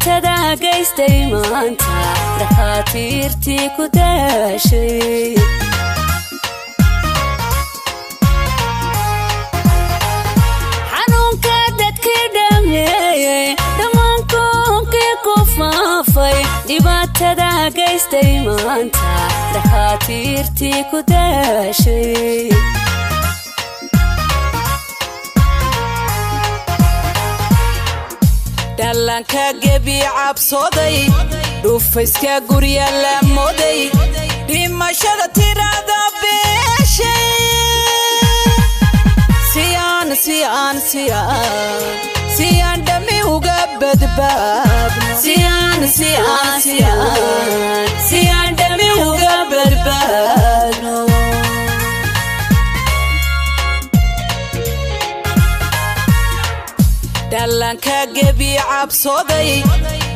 dhibaatada geystay maanta dhakhaatiirtii ku daashey xanuunka dadkii dhameeyay dhamaan kawnkii ku faafay dhibaatada geystay maanta dhakhaatiirtii ku daashey dhalaanka gebi cabsooday dhufayska guryo lamooday dhimashada tirada beeshay siyaan dhami uga badbaadno siyaan dhami uga badbaadno dhalaanka gebi cabsooday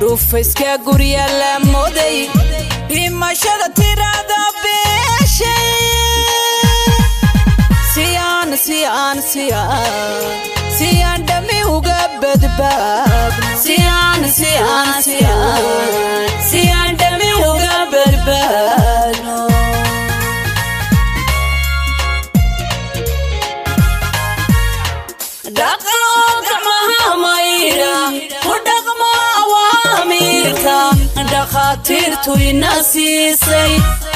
dhufayska guryo lamooday dhimashada tirada beeshay siyaan dhami uga badbaadno siyaan dhami uga badbaadno gacmaha maydha ku dhaqma awaamiirta dhakhaatiirtu ina siisay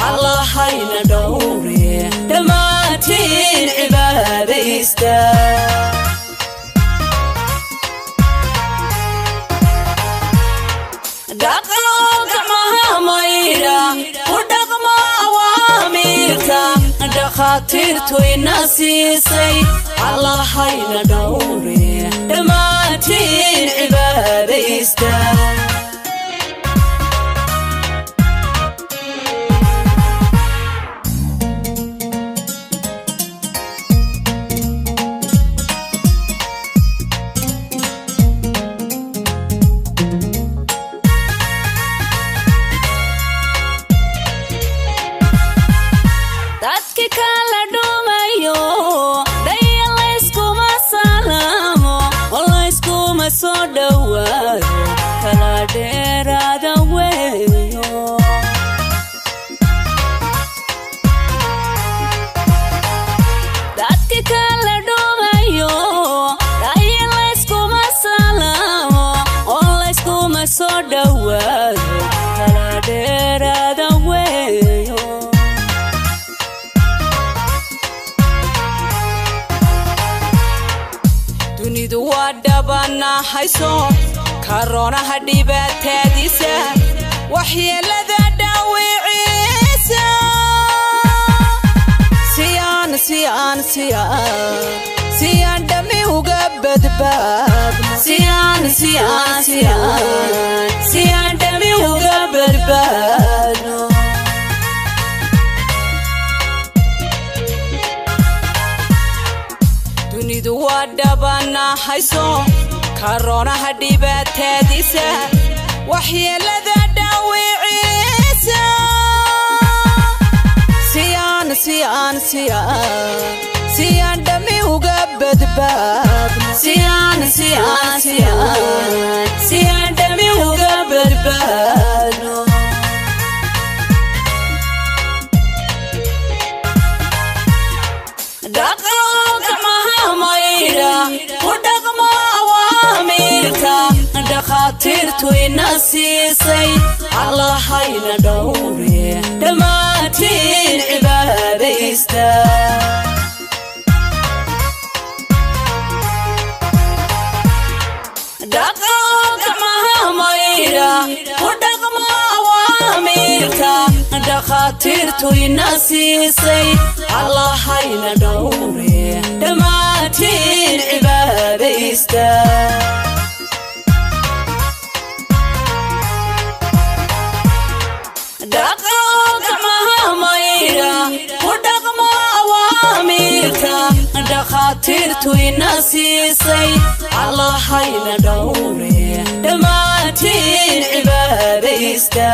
allahyna dhowree dhammaantiin cibaadaysta gacmaha maydha ku dhaqma awaamiirta dhakhaatiirtu ina siisay allahyna dhowree dhammaantiin cibaadaysta dadkii kala dhumayo soo dhawaado kala dheeraada weeyo dadkii kala dhumayo layskuma salaamo oo layskuma soo dhawaado kala dheeraada weeyo dunidu waa dhabanahayso karonaha dhibaatadiisa waxyeelada dhaawiciisa siyaan dhami uga badbaadno siyaan dhami uga badbaadno dunidu waa dhabanahayso karonaha dhibaatadiisa waxyeelada dhaawiciisa siyaan dhami uga badbaadno siyaan dhami uga badbaadno ku dhaqma awaamiirta dhakhaatiirtu ina siisay allahyna dhowree dhammaantiin cibaadaysta gacmaha maydha ku dhaqma awaamiirta dhakhaatiirtu ina siisay allahyna dhowree dhammaantiin cibaadaysta gacmaha maydha ku dhaqma awaamiirta dhakhaatiirtu ina siisay allahyna dhowree dhammaantiin cibaadaysta